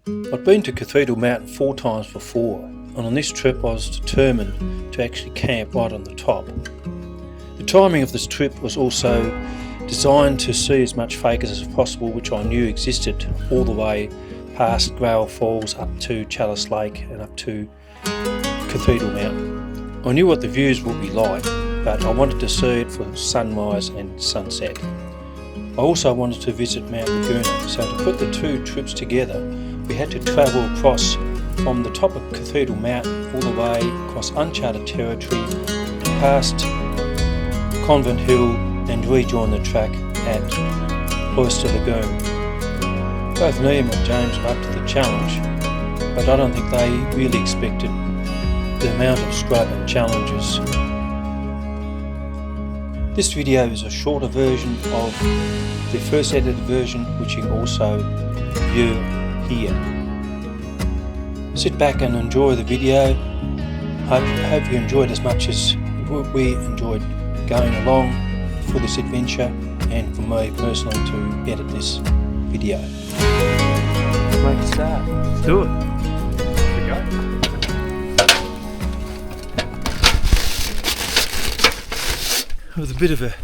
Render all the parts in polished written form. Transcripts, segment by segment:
I'd been to Cathedral Mountain 4 times before, and on this trip I was determined to actually camp right on the top. The timing of this trip was also designed to see as much fagus as possible, which I knew existed all the way past Grail Falls up to Chalice Lake and up to Cathedral Mountain. I knew what the views would be like, but I wanted to see it for sunrise and sunset. I also wanted to visit Mt Rogoona, so to put the two trips together, we had to travel across from the top of Cathedral Mountain all the way across uncharted territory, past Convent Hill, and rejoin the track at Cloister Lagoon. Both Liam and James were up to the challenge, but I don't think they really expected the amount of scrub and challenges. This video is a shorter version of the first edited version, which you can also view here. Sit back and enjoy the video. Hope you enjoyed as much as we enjoyed going along for this adventure, and for me personally to edit this video. Great start. Let's do it. Here we go. With a bit of an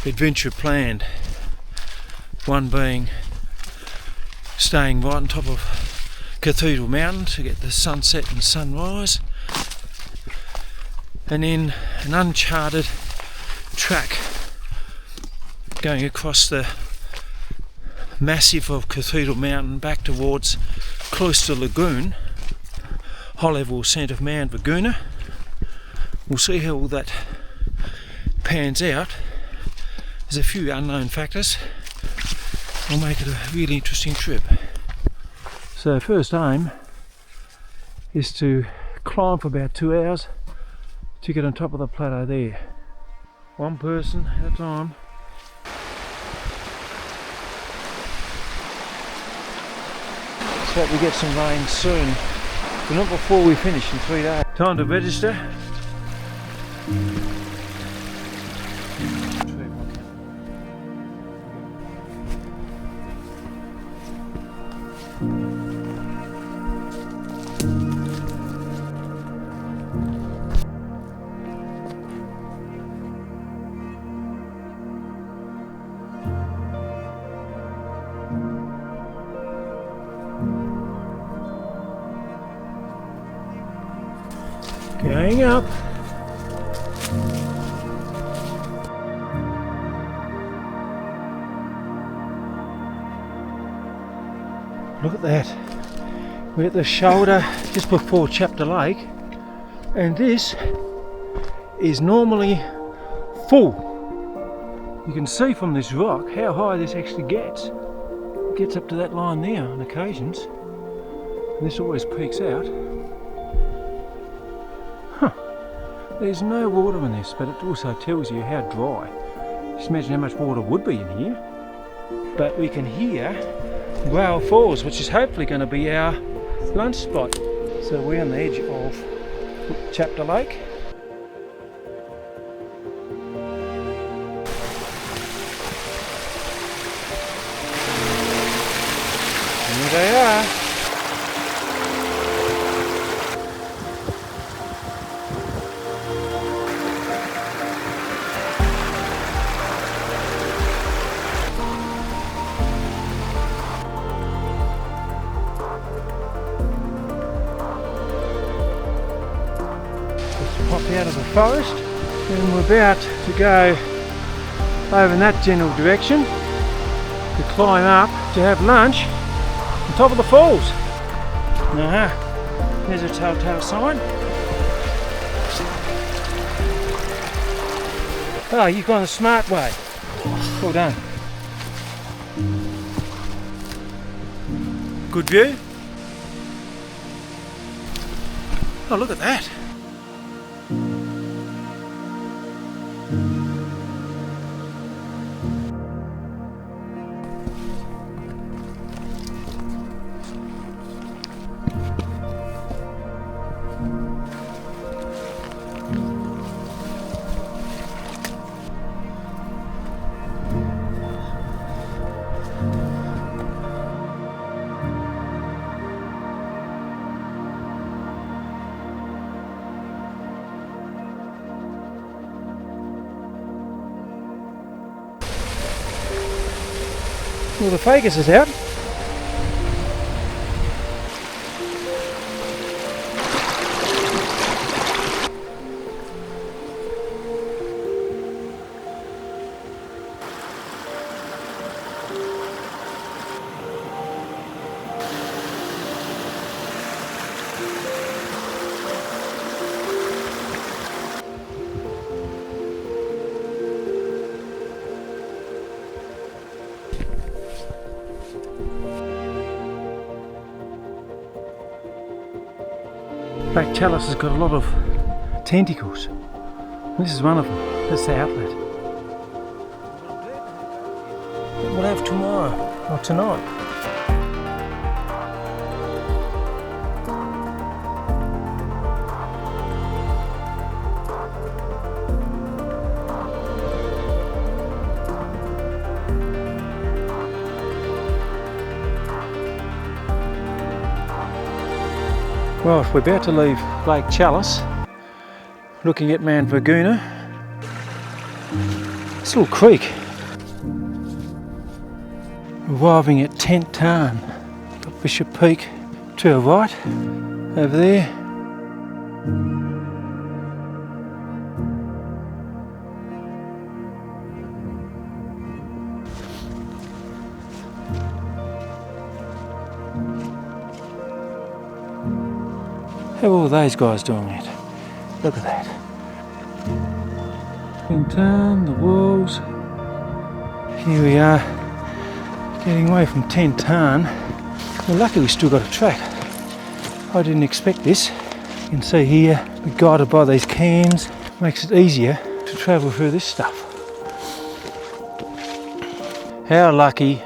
adventure planned, one being staying right on top of Cathedral Mountain to get the sunset and sunrise, and then an uncharted track going across the massif of Cathedral Mountain back towards Cloister Lagoon, high level ascent of Mt Rogoona. We'll see how all that pans out. There's a few unknown factors. Will make it a really interesting trip. So first aim is to climb for about 2 hours to get on top of the plateau there. One person at a time. So that we get some rain soon, but not before we finish in 3 days. Time to register. Going up. Look at that. We're at the shoulder just before Chapter Lake, and this is normally full. You can see from this rock how high this actually gets. It gets up to that line there on occasions, and this always peaks out. There's no water in this, but it also tells you how dry. Just imagine how much water would be in here. But we can hear Grail Falls, which is hopefully going to be our lunch spot. So we're on the edge of Chapter Lake. Here they are. Pop out of the forest, and we're about to go over in that general direction to climb up to have lunch on top of the falls. There's a telltale sign. Oh, you've gone the smart way. Well done. Good view. Oh, look at that. Well, the fagus is out. Lake Chalice has got a lot of tentacles. And this is one of them. That's the outlet. We'll have tomorrow or tonight. Right, we're about to leave Lake Chalice, looking at Mt Rogoona. This little creek. Arriving at Tent Tarn. Got Bishop Peak to our right, over there. How are all those guys doing it? Look at that. Tent Tarn, the walls. Here we are, getting away from Tent Tarn. Well, lucky we still got a track. I didn't expect this. You can see here, we're guided by these cams. Makes it easier to travel through this stuff. How lucky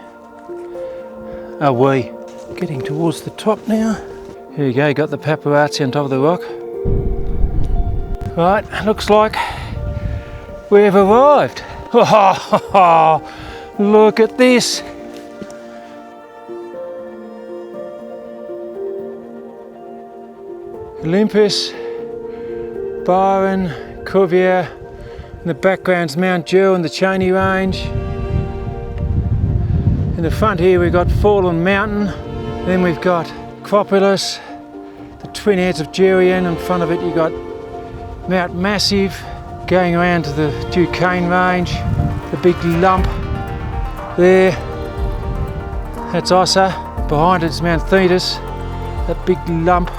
are we? Getting towards the top now. Here you go, got the paparazzi on top of the rock. Right, looks like we've arrived. Look at this. Olympus, Byron, Cuvier. In the background's Mount Jewel and the Cheney Range. In the front here we've got Fallen Mountain. Then we've got Acropolis, the twin heads of Jerian. In front of it you got Mount Massive, going around to the Duquesne Range, the big lump there, that's Ossa. Behind it's Mount Thetis, that big lump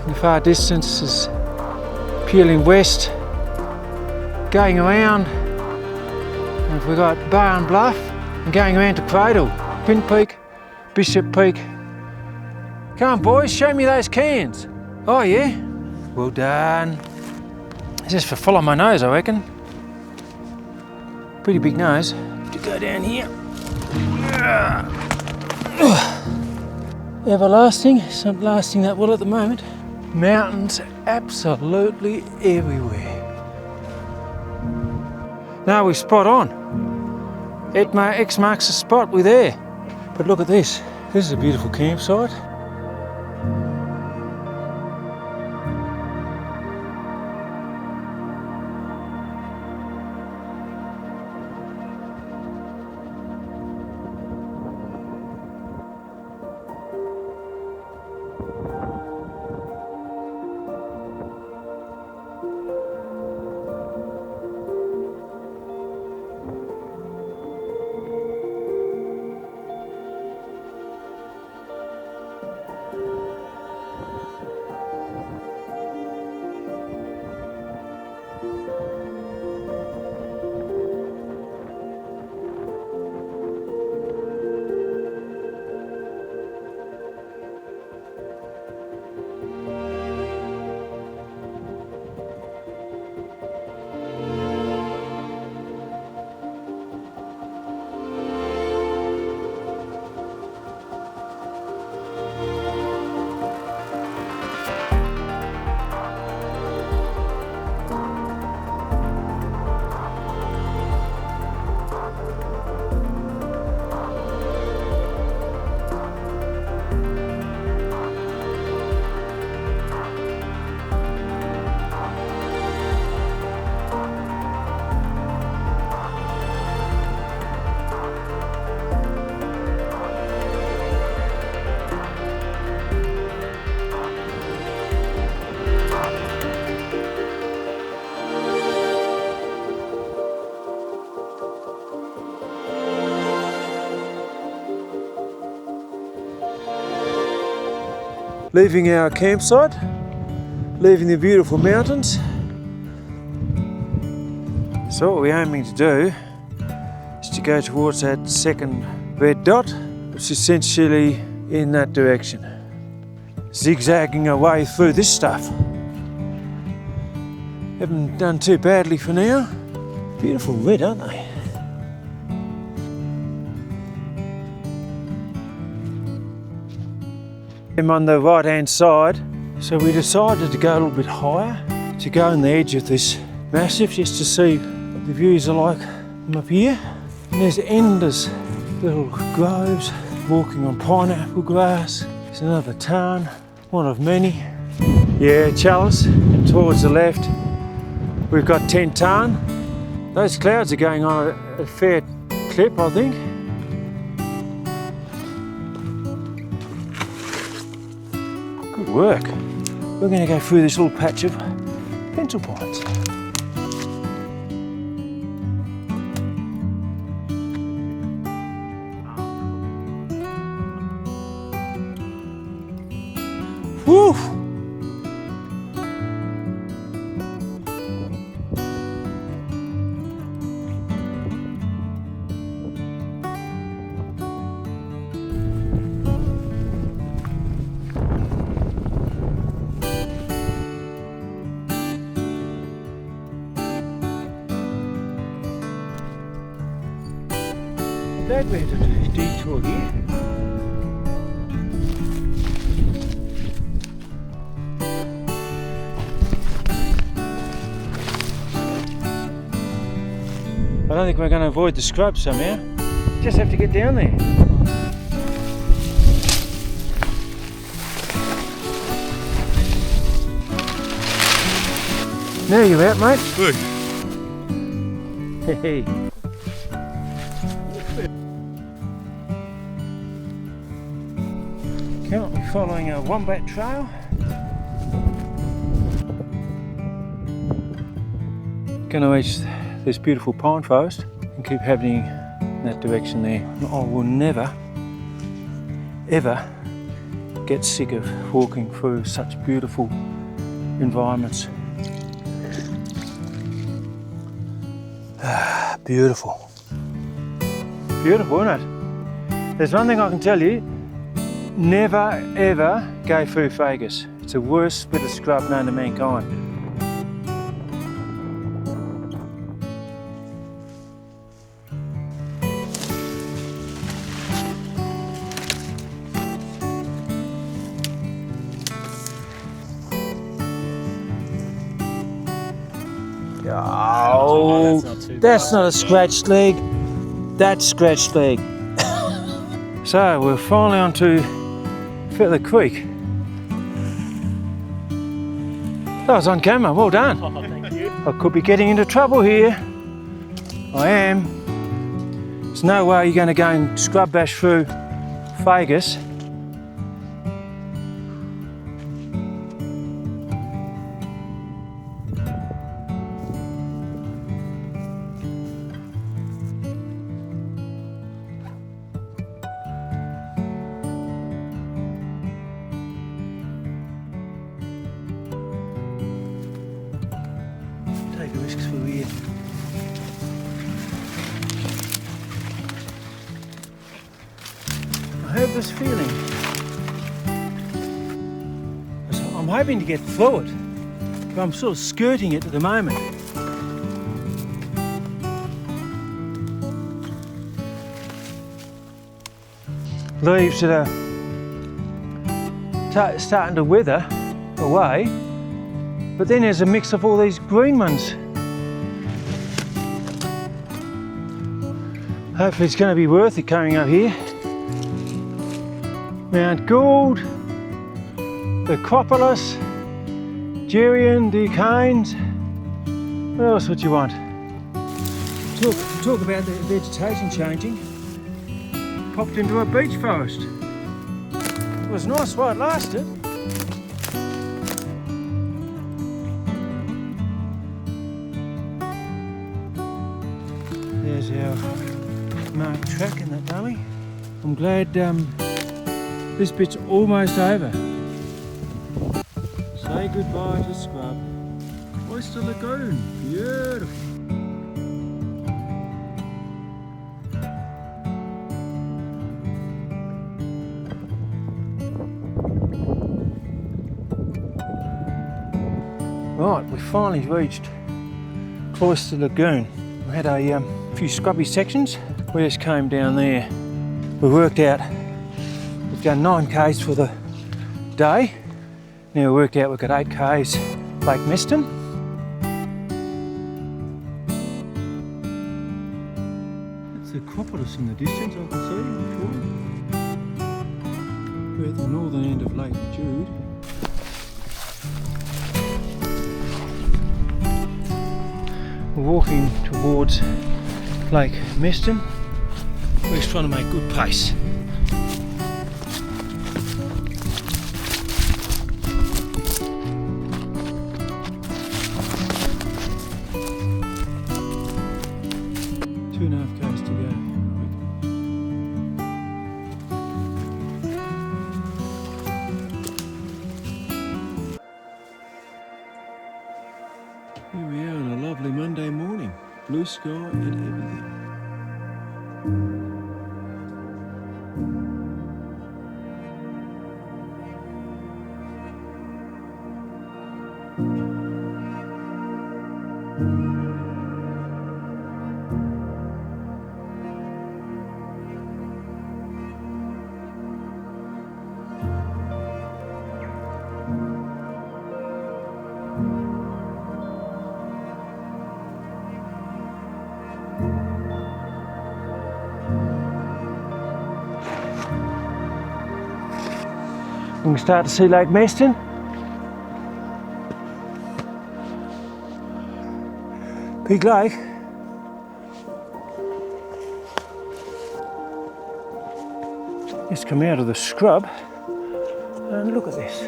in the far distance is peeling west. Going around, and we've got Barn Bluff, and going around to Cradle, Pin Peak, Bishop Peak. Come on boys, show me those cans. Oh yeah, well done. This is for follow my nose, I reckon. Pretty big nose. To go down here. Everlasting, it's not lasting that well at the moment. Mountains absolutely everywhere. Now we're spot on. X marks the spot, we're there. But look at this. This is a beautiful campsite. leaving our campsite, leaving the beautiful mountains. So what we're aiming to do is to go towards that second red dot, which is essentially in that direction, zigzagging our way through this stuff. Haven't done too badly for now. Beautiful red, aren't they? I'm on the right hand side, so we decided to go a little bit higher, to go on the edge of this massif just to see what the views are like from up here. And there's endless little groves, walking on pineapple grass. There's another tarn, one of many. Yeah, Chalice, and towards the left we've got 10 tarn. Those clouds are going on a fair clip, I think. Good work. We're going to go through this little patch of pencil pines. Woo! That made a detour here. I don't think we're going to avoid the scrub somehow. Just have to get down there. There you're out, mate. Good. Hey. Currently following a wombat trail. Gonna reach this beautiful pine forest and keep heading in that direction there. I will never, ever get sick of walking through such beautiful environments. Beautiful. Beautiful, isn't it? There's one thing I can tell you, never ever go through fagus. It's the worst bit of scrub known to mankind. Oh, that's not a scratched leg, that's scratched leg. So we're finally onto Feather Creek. That was on camera, well done. Oh, thank you. I could be getting into trouble here. I am. There's no way you're going to go and scrub bash through fagus. Take the risks for weird. I have this feeling. I'm hoping to get through it, but I'm sort of skirting it at the moment. Leaves that are starting to wither away, but then there's a mix of all these green ones. Hopefully it's going to be worth it coming up here. Mount Gould, the Acropolis, Geryon, Duquesnes. What else would you want? Talk about the vegetation changing. Popped into a beech forest. It was nice while it lasted. There's our marked track in that valley. I'm glad this bit's almost over. say goodbye to scrub. Cloister Lagoon, beautiful. Right, we finally reached Cloister Lagoon. We had a few scrubby sections. We just came down there. We worked out, we've done 9 k's for the day. Now we worked out we've got 8 k's Lake Meston. It's the Acropolis in the distance, I can see. We're at the northern end of Lake Jude. We're walking towards Lake Meston. We're just trying to make good pace. Two and a half k's to go. Here we are on a lovely Monday morning. Blue sky and everything. We can start to see Lake Meston. Big lake. Just come out of the scrub and look at this.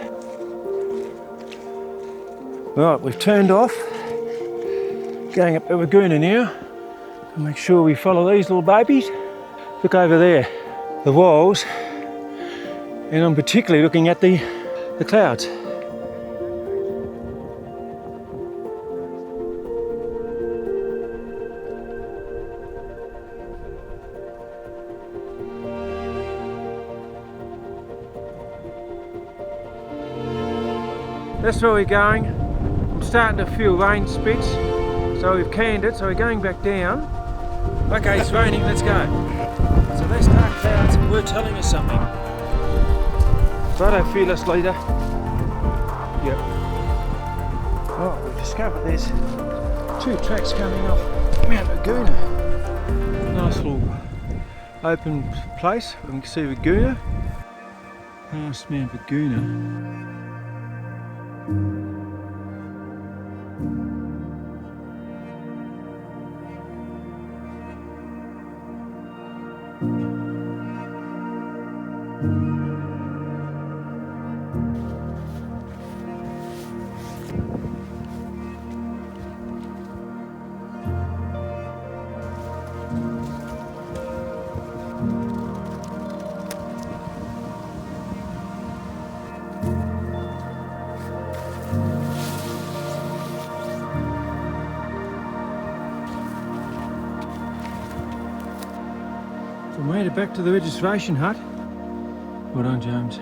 Right, we've turned off. Going up the Rogoona now. And make sure we follow these little babies. Look over there, the walls. And I'm particularly looking at the clouds. That's where we're going. I'm starting to feel rain spits, so we've canned it, so we're going back down. Okay, it's raining, let's go. So those dark clouds were telling us something. Righto, fearless leader. Yep. Oh, we've discovered there's 2 tracks coming off Mt Rogoona. Nice little open place. We can see Rogoona. Past Mt Rogoona. We made it back to the registration hut. Well done, James.